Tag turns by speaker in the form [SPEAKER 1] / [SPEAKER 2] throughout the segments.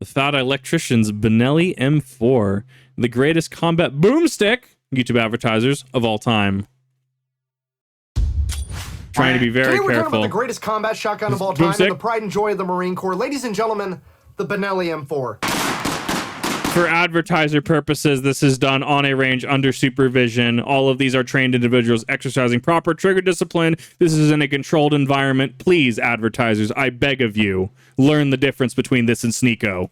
[SPEAKER 1] The Fat Electrician's Benelli M4, the greatest combat boomstick, YouTube advertisers, of all time. Trying to be very
[SPEAKER 2] Today we're
[SPEAKER 1] careful.
[SPEAKER 2] talking about the greatest combat shotgun of all time and the pride and joy of the Marine Corps. Ladies and gentlemen, the Benelli M4.
[SPEAKER 1] For advertiser purposes, this is done on a range under supervision. All of these are trained individuals exercising proper trigger discipline. This is in a controlled environment. Please, advertisers, I beg of you, learn the difference between this and Sneeko.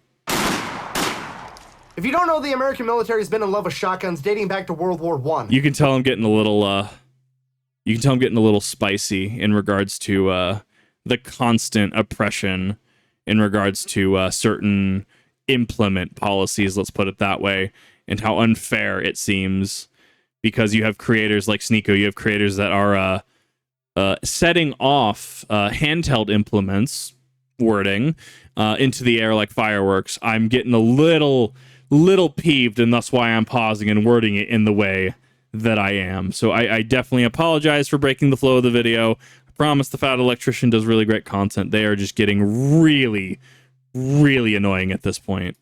[SPEAKER 2] If you don't know, the American military has been in love with shotguns dating back to World War I.
[SPEAKER 1] You can tell I'm getting a little, spicy in regards to the constant oppression in regards to certain implement policies, let's put it that way, and how unfair it seems, because you have creators like Sneeko, you have creators that are setting off handheld implements wording into the air like fireworks. I'm getting a little peeved, and that's why I'm pausing and wording it in the way that I am. So I definitely apologize for breaking the flow of the video. I promise the Fat Electrician does really great content. They are just getting really annoying at this point.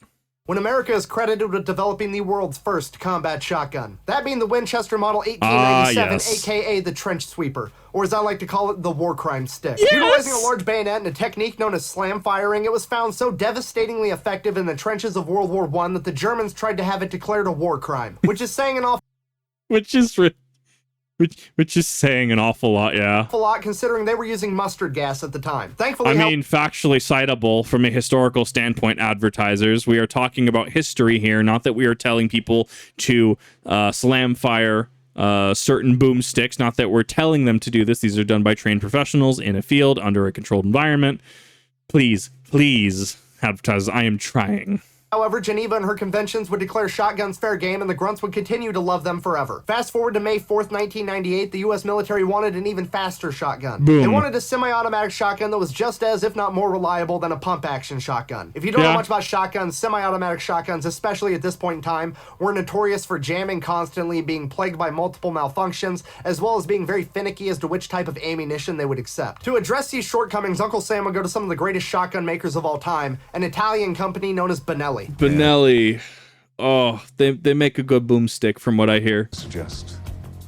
[SPEAKER 2] When America is credited with developing the world's first combat shotgun, that being the Winchester Model 1897,
[SPEAKER 1] yes.
[SPEAKER 2] aka the Trench Sweeper, or as I like to call it, the War Crime Stick.
[SPEAKER 1] Yes!
[SPEAKER 2] Utilizing a large bayonet and a technique known as slam firing, it was found so devastatingly effective in the trenches of World War I that the Germans tried to have it declared a war crime, which is saying an awful
[SPEAKER 1] Which is saying an awful lot, yeah.
[SPEAKER 2] lot considering they were using mustard gas at the time. Thankfully,
[SPEAKER 1] factually citable from a historical standpoint, advertisers. We are talking about history here, not that we are telling people to slam fire certain boomsticks, not that we're telling them to do this. These are done by trained professionals in a field under a controlled environment. Please, advertisers, I am trying.
[SPEAKER 2] However, Geneva and her conventions would declare shotguns fair game, and the grunts would continue to love them forever. Fast forward to May 4th, 1998, the U.S. military wanted an even faster shotgun.
[SPEAKER 1] Boom.
[SPEAKER 2] They wanted a semi-automatic shotgun that was just as, if not more reliable than a pump-action shotgun. If you don't know much about shotguns, semi-automatic shotguns, especially at this point in time, were notorious for jamming constantly, being plagued by multiple malfunctions, as well as being very finicky as to which type of ammunition they would accept. To address these shortcomings, Uncle Sam would go to some of the greatest shotgun makers of all time, an Italian company known as Benelli.
[SPEAKER 1] Benelli. Oh, they make a good boomstick from what I hear.
[SPEAKER 3] Suggest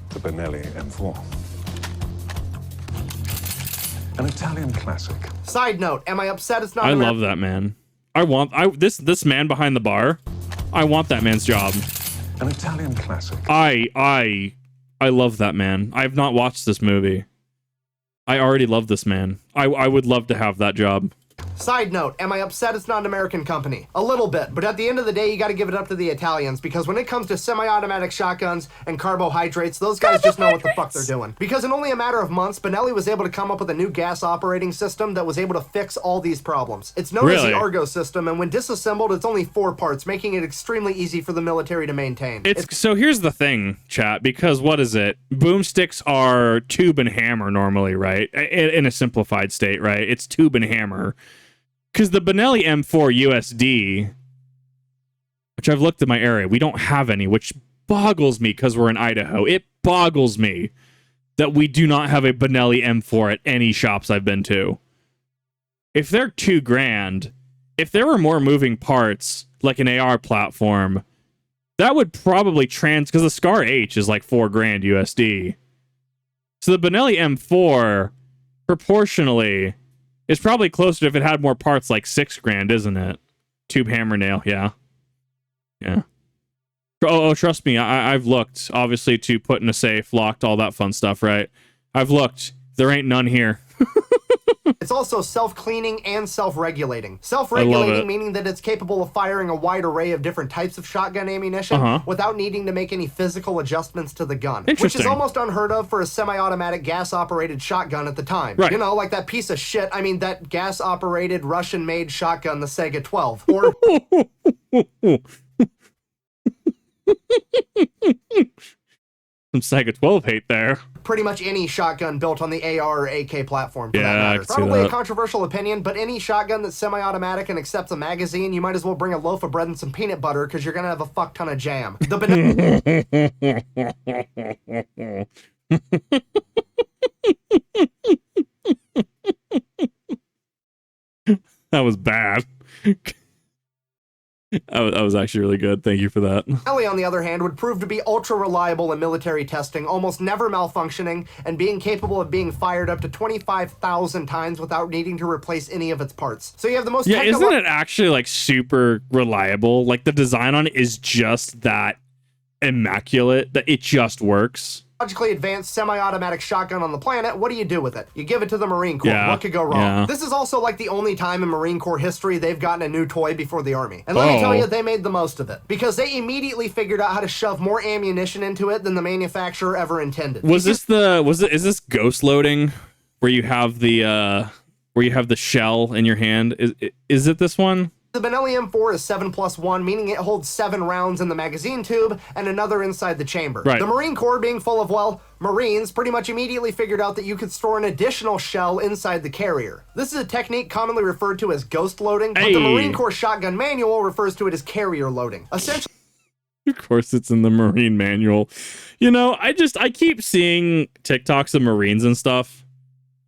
[SPEAKER 3] the Benelli M4. An Italian classic.
[SPEAKER 2] Side note, am I upset it's not
[SPEAKER 1] I love that man. This man behind the bar, I want that man's job.
[SPEAKER 3] An Italian classic.
[SPEAKER 1] I love that man. I have not watched this movie. I already love this man. I would love to have that job.
[SPEAKER 2] Side note, am I upset it's not an American company? A little bit, but at the end of the day, you gotta give it up to the Italians, because when it comes to semi-automatic shotguns and carbohydrates, those guys just know what the fuck they're doing. Because in only a matter of months, Benelli was able to come up with a new gas operating system that was able to fix all these problems. It's known as the Argo system, and when disassembled, it's only 4 parts, making it extremely easy for the military to maintain.
[SPEAKER 1] So here's the thing, chat, because what is it? Boomsticks are tube and hammer normally, right? In a simplified state, right? It's tube and hammer. Because the Benelli M4 USD, which I've looked at my area, we don't have any, which boggles me because we're in Idaho. It boggles me that we do not have a Benelli M4 at any shops I've been to. If they're $2,000, if there were more moving parts, like an AR platform, that would probably because the Scar H is like $4,000 USD. So the Benelli M4, proportionally, it's probably closer if it had more parts, like $6,000, isn't it? Tube, hammer, nail, yeah. Oh, trust me, I've looked, obviously, to put in a safe, locked, all that fun stuff, right? I've looked. There ain't none here.
[SPEAKER 2] It's also self-cleaning and self-regulating. Self-regulating meaning that it's capable of firing a wide array of different types of shotgun ammunition without needing to make any physical adjustments to the gun. Which is almost unheard of for a semi-automatic gas-operated shotgun at the time.
[SPEAKER 1] Right.
[SPEAKER 2] You know, like that piece of shit, that gas-operated Russian-made shotgun, the Sega 12. Or...
[SPEAKER 1] Some Sega 12 hate there.
[SPEAKER 2] Pretty much any shotgun built on the AR or AK platform, for that matter.
[SPEAKER 1] I can see
[SPEAKER 2] Probably
[SPEAKER 1] that.
[SPEAKER 2] a controversial opinion, but any shotgun that's semi-automatic and accepts a magazine, you might as well bring a loaf of bread and some peanut butter, because you're gonna have a fuck ton of jam.
[SPEAKER 1] That was bad. That was actually really good. Thank you for that.
[SPEAKER 2] Benelli, on the other hand, would prove to be ultra reliable in military testing, almost never malfunctioning, and being capable of being fired up to 25,000 times without needing to replace any of its parts. So you have the most
[SPEAKER 1] isn't it actually like super reliable? Like the design on it is just that immaculate that it just works.
[SPEAKER 2] Technologically advanced semi-automatic shotgun on the planet. What do you do with it? You give it to the Marine Corps.
[SPEAKER 1] Yeah,
[SPEAKER 2] What could go wrong?
[SPEAKER 1] yeah.
[SPEAKER 2] This is also like the only time in Marine Corps history they've gotten a new toy before the Army. And let me tell you, they made the most of it. Because they immediately figured out how to shove more ammunition into it than the manufacturer ever intended.
[SPEAKER 1] Is this ghost loading where you have the shell in your hand? Is it this one?
[SPEAKER 2] The Benelli M4 is 7+1, meaning it holds 7 rounds in the magazine tube and another inside the chamber.
[SPEAKER 1] Right.
[SPEAKER 2] The Marine Corps, being full of, well, Marines, pretty much immediately figured out that you could store an additional shell inside the carrier. This is a technique commonly referred to as ghost loading, but the Marine Corps shotgun manual refers to it as carrier loading. Essentially,
[SPEAKER 1] of course it's in the Marine manual. You know, I keep seeing TikToks of Marines and stuff.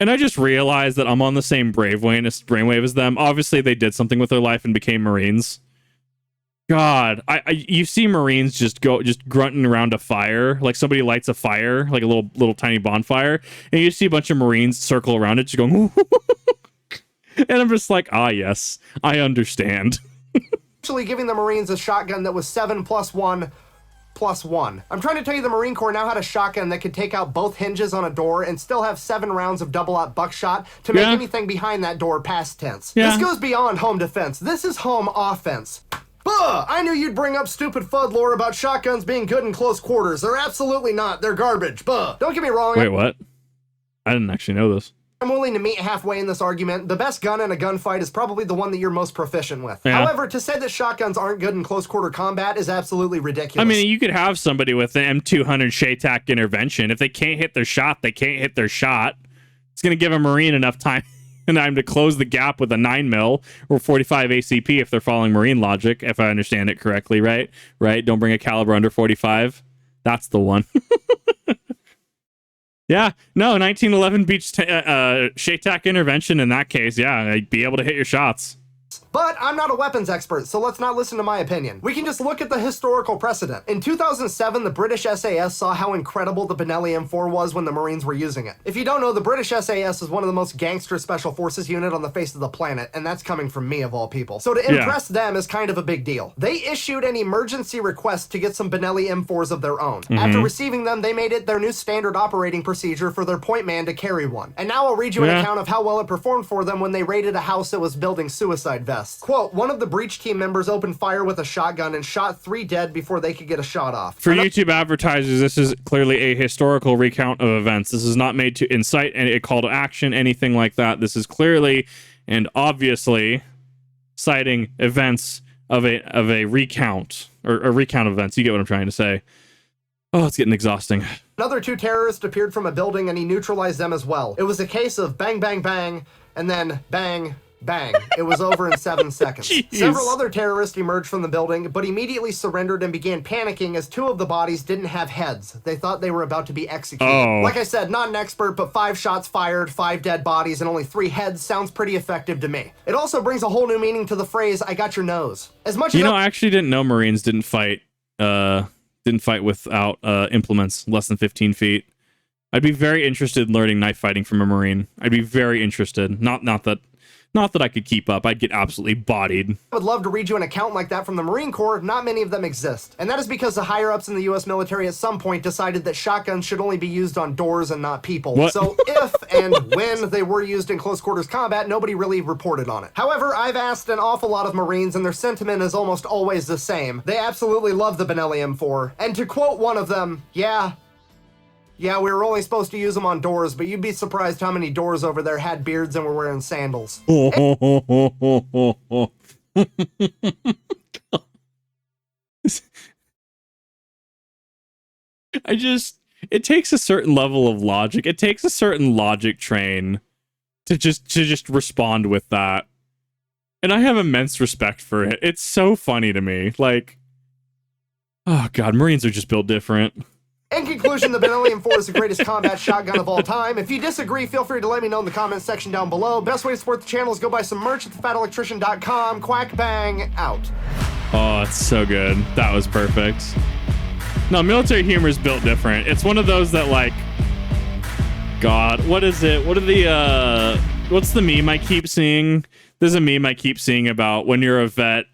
[SPEAKER 1] And I just realized that I'm on the same brainwave as them. Obviously, they did something with their life and became Marines. God, you see Marines just grunting around a fire, like somebody lights a fire, like a little tiny bonfire, and you see a bunch of Marines circle around it, just going, and I'm just like, yes, I understand.
[SPEAKER 2] actually giving the Marines a shotgun that was 7+1+1. I'm trying to tell you the Marine Corps now had a shotgun that could take out both hinges on a door and still have 7 rounds of double-aught buckshot to make anything behind that door past tense. This goes beyond home defense. This is home offense. Buh! I knew you'd bring up stupid FUD lore about shotguns being good in close quarters. They're absolutely not. They're garbage. Buh! Don't get me wrong.
[SPEAKER 1] Wait, what? I didn't actually know this.
[SPEAKER 2] I'm willing to meet halfway in this argument. The best gun in a gunfight is probably the one that you're most proficient with.
[SPEAKER 1] Yeah.
[SPEAKER 2] However, to say that shotguns aren't good in close quarter combat is absolutely ridiculous.
[SPEAKER 1] I mean, you could have somebody with an M200 Shaytac intervention. If they can't hit their shot, they can't hit their shot. It's going to give a Marine enough time to close the gap with a 9mm or 45 ACP if they're following Marine logic, if I understand it correctly, right? Right? Don't bring a caliber under 45. That's the one. Yeah, no, 1911 beats Shaytac intervention in that case. Yeah, like, be able to hit your shots.
[SPEAKER 2] But I'm not a weapons expert, so let's not listen to my opinion. We can just look at the historical precedent. In 2007, the British SAS saw how incredible the Benelli M4 was when the Marines were using it. If you don't know, the British SAS is one of the most gangster special forces unit on the face of the planet, and that's coming from me of all people. So to impress them is kind of a big deal. They issued an emergency request to get some Benelli M4s of their own. After receiving them, they made it their new standard operating procedure for their point man to carry one. And now I'll read you an account of how well it performed for them when they raided a house that was building suicide vests. Quote, one of the breach team members opened fire with a shotgun and shot 3 dead before they could get a shot off.
[SPEAKER 1] For YouTube advertisers, this is clearly a historical recount of events. This is not made to incite a call to action, anything like that. This is clearly and obviously citing events of a recount, or a recount of events. You get what I'm trying to say. Oh, it's getting exhausting.
[SPEAKER 2] Another 2 terrorists appeared from a building and he neutralized them as well. It was a case of bang, bang, bang, and then bang, bang. It was over in 7 seconds.
[SPEAKER 1] Jeez.
[SPEAKER 2] Several other terrorists emerged from the building, but immediately surrendered and began panicking as 2 of the bodies didn't have heads. They thought they were about to be executed. Like I said, not an expert, but 5 shots fired, 5 dead bodies, and only 3 heads sounds pretty effective to me. It also brings a whole new meaning to the phrase, I got your nose. As much as
[SPEAKER 1] I actually didn't know Marines didn't fight without implements less than 15 feet. I'd be very interested in learning knife fighting from a Marine. I'd be very interested. Not that I could keep up. I'd get absolutely bodied.
[SPEAKER 2] I would love to read you an account like that from the Marine Corps. Not many of them exist. And that is because the higher-ups in the U.S. military at some point decided that shotguns should only be used on doors and not people.
[SPEAKER 1] What?
[SPEAKER 2] So if and when they were used in close quarters combat, nobody really reported on it. However, I've asked an awful lot of Marines, and their sentiment is almost always the same. They absolutely love the Benelli M4. And to quote one of them, yeah, we were only supposed to use them on doors, but you'd be surprised how many doors over there had beards and were wearing sandals.
[SPEAKER 1] It takes a certain level of logic. It takes a certain logic train to just respond with that. And I have immense respect for it. It's so funny to me. Like, oh God, Marines are just built different.
[SPEAKER 2] In conclusion, the Benelli M4 is the greatest combat shotgun of all time. If you disagree, feel free to let me know in the comments section down below. Best way to support the channel is go buy some merch at thefatelectrician.com. Quack bang, out.
[SPEAKER 1] Oh, it's so good. That was perfect. No, military humor is built different. It's one of those that, like, God, what is it? What are the, what's the meme I keep seeing? There's a meme I keep seeing about when you're a vet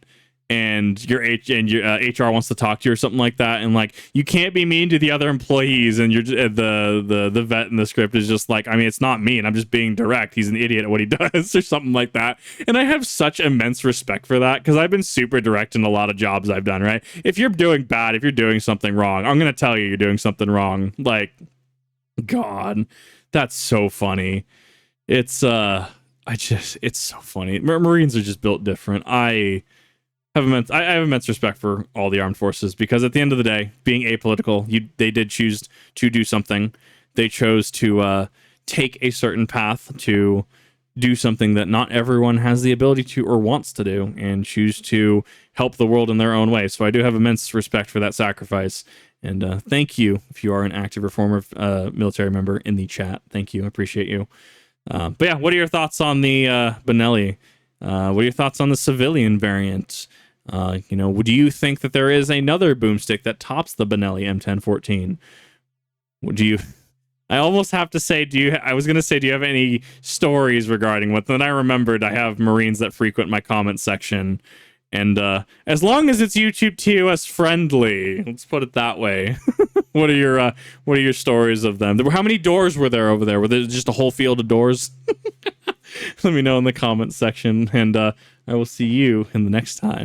[SPEAKER 1] and your HR wants to talk to you or something like that, and like you can't be mean to the other employees, and you're the vet in the script is just like, I mean, it's not mean, I'm just being direct. He's an idiot at what he does or something like that. And I have such immense respect for that because I've been super direct in a lot of jobs I've done. Right? If you're doing bad, if you're doing something wrong, I'm gonna tell you you're doing something wrong. Like, God, that's so funny. It's so funny. Marines are just built different. I have immense respect for all the armed forces because at the end of the day, being apolitical, they did choose to do something. They chose to take a certain path to do something that not everyone has the ability to or wants to do, and choose to help the world in their own way. So I do have immense respect for that sacrifice. And thank you if you are an active or former military member in the chat. Thank you. I appreciate you. But yeah, what are your thoughts on the Benelli? What are your thoughts on the civilian variant? Do you think that there is another boomstick that tops the Benelli M1014? I almost have to say, I was going to say, do you have any stories regarding what? Then I remembered I have Marines that frequent my comment section. And as long as it's YouTube TOS friendly, let's put it that way. What are your stories of them? How many doors were there over there? Were there just a whole field of doors? Let me know in the comment section, and I will see you in the next time.